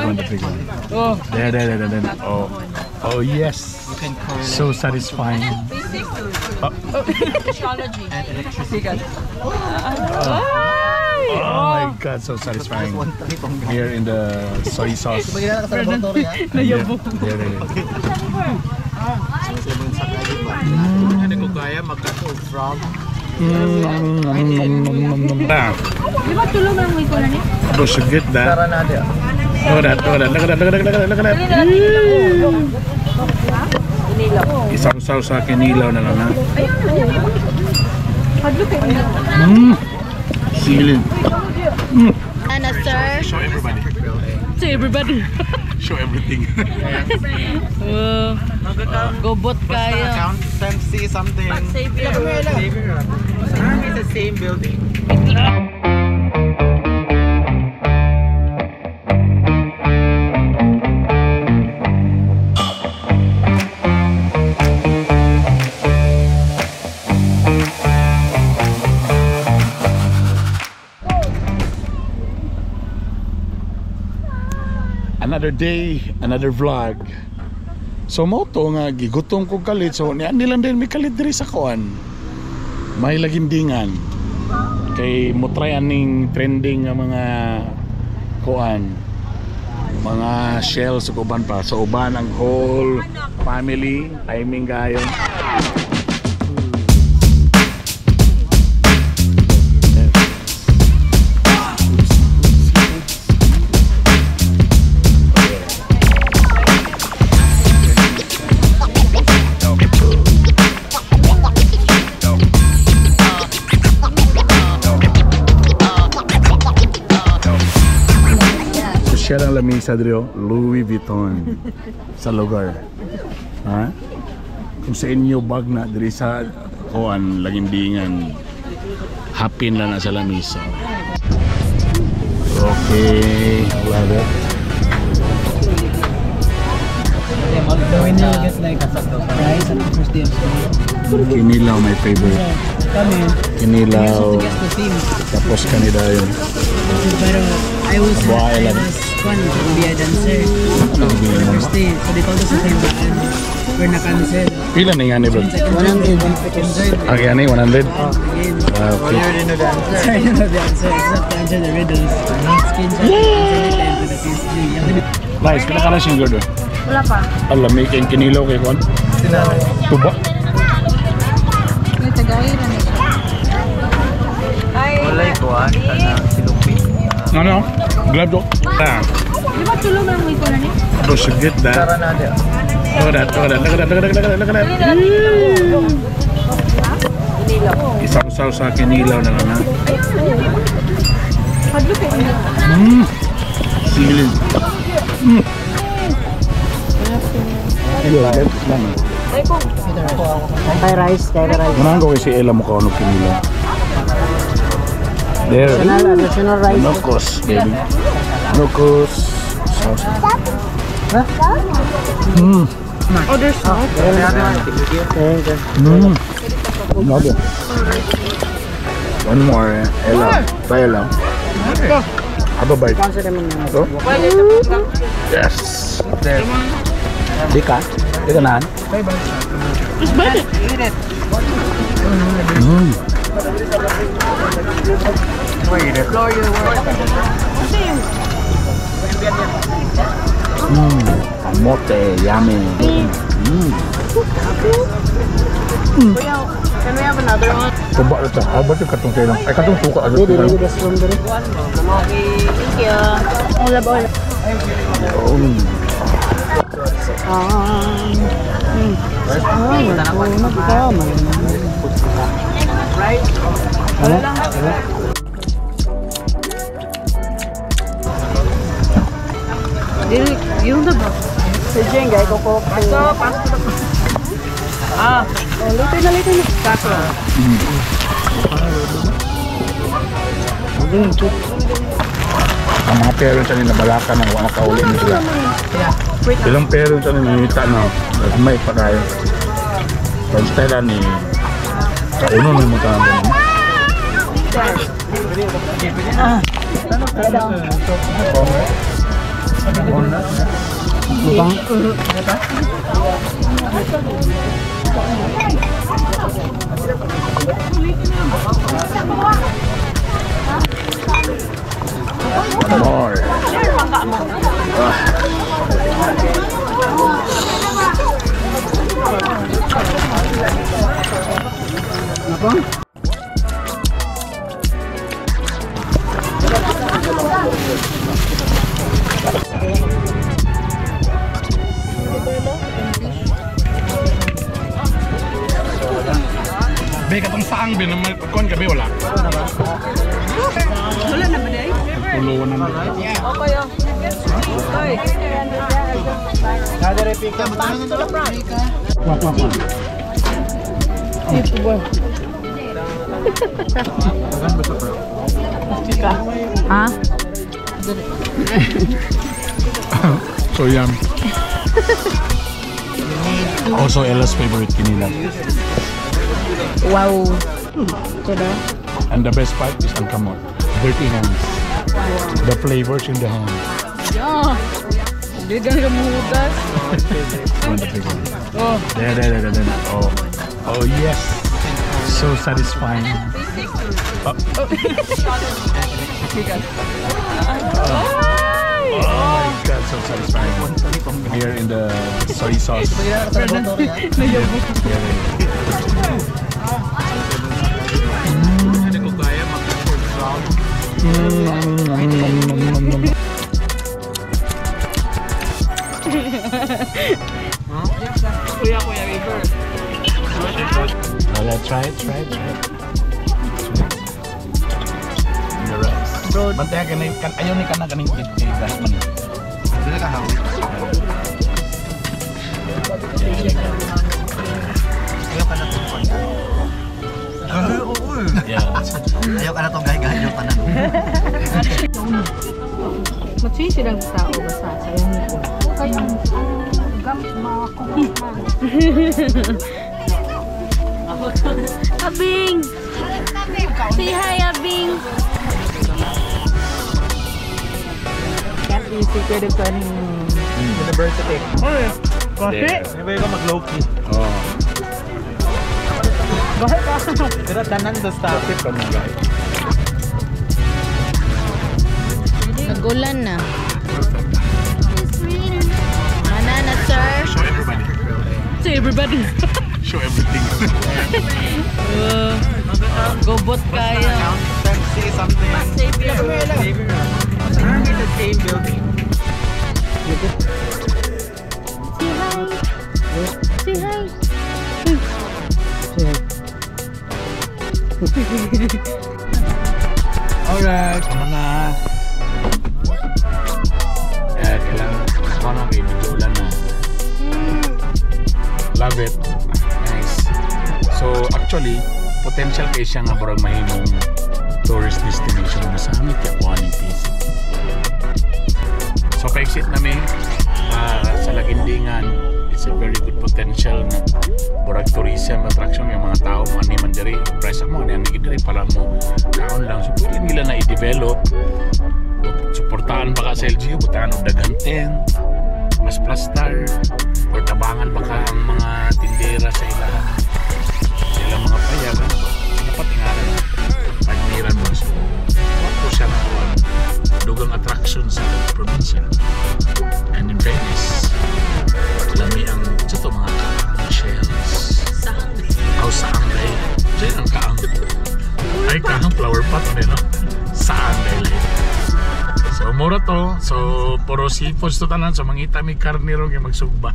one, the big one. Oh, there. Oh, yes. So satisfying. Technology and electricity. Oh my God, so satisfying. Here in the soy sauce. Bro, should get that. Look at that. Isang saw sa kinilaw na lang. Siling. Ano, sir? Show everybody. To everybody. Show everything. Gobot kayo. Count fancy something. Xavier. It's the same building. Another day, another vlog. So mo to nga gigutom ko kalit. So nilang din may kalit diri sa kuan. May lagindingan. Kay mo try aning trending nga mga kuan. Mga shells sa uban pa. So uban ang whole family timing gayon. Siya lang lamisa dito, Louis Vuitton sa lugar. Ha? Kung sa inyo bag na diri sa kuan lagindingan, hapin lang na sa lamisa. Okay, love it. The winner will get like rice and first day of school. Kinilaw my favorite. Come in. Kinilaw. Guess the theme. Tapos kanida yun. Pero I was one to be a dancer. First day, so they told us sa simbahan. We're na-cancel. Pila na yan, bro? 100. Okay, yan 100? Again. Okay. Sorry, no dancer. Except to answer the riddles. Screenshot and to the PSG. Nice, pila ka na siyang girl. Wala pa. Alam, may kinilaw kay Juan? Tuba? May tagay na siya. Ay, Walay kuan kana silumpi. Ano? Glad do? Ah. di ba tulong lang mo ito na niya? Bro, should get that. Look at that. Isang saw sa kinilaw na lang. Hadlo kayo. Siling. Thai rice. Manahan ko kasi Ella mo ka ano kinilaw. There. Additional rice. Nokos, baby. Nokos. Sauce. Order sauce. Love it. One more, Ella. Try Ella. Have a bite. Ito? Yes. There. Di ka? Di ka naan? It's better. Kamote, yummy. Can we have another one? Tuba ito. How about yung katong kailang? Ay, katong suka. This room there. Okay, thank you. Hola, hola. Yung na ba? Si Jenga, ikokok. Lito na. Kaso. Ang mga parents nila balaka ng wala kauli nila. Ilang parents nila na may pa tayo. Pagstela ni kauno na mo tayo. Lutang. More. Apa? Be katong saang bin naman kon gabi wala. Wala na ba day? Puluan na. Okay oh. Okay. Kada replica, matahan na lang, bro. Wak. Ito ba? Ha? So yum. Also Ella's favorite kinilang. Wow. Ito na. And the best part is ang kamot. Dirty hands. The flavors in the hand. Yeah. Hindi ka mahugas. Oh. There. Oh yes. So satisfying. Oh my god, so satisfying. Here in the soy sauce. Hindi ko kaya mag-food Kuya River. Let's try it. The rice. Bantay ka na, ayaw ni ka na kaning rice man. Hindi na kahaw. Ayaw ka na itong Yeah. Ayaw ka na itong gahigahayo pa na. Magsisi lang sa tao basta sa iyong nito. Abing! Say hi, Abing! Can't easy ko rin pa University. Kasi? Hindi ba yung mag-low-key? Oh. Bakit ka? Pero tanan sa staff. Nagulan na. Banana, sir. Show everybody. Say everybody. Show everything. Gobot kaya. Say something. Xavier. Are we the same building? Say hi. Alright, ano na? Kailangan ako na kay medyo ulan na. Love it. Nice. So actually, potential kay siya nga barang mahimong tourist destination na sa aming Kiakuaning Piece. So pa-exit namin sa Lagindingan. It's a very good potential na burag tourism attraction yung mga tao mo animan diri price mo ani diri pala mo kaon lang so pwede nila na i-develop suportahan baka sa LGU butahan og daghang tent mas plastar or tabangan baka ang mga tindera sa ilang mga payagan dapat tingalan pagniran mo so wato siya na dugang attraction sa probinsya and in fairness lami ang ito mga kaang shells saang day dyan ang kaang ay kaang flower pot no? Saang day so mura to so puro seafoods to tanan so mangita may karniro yung magsugba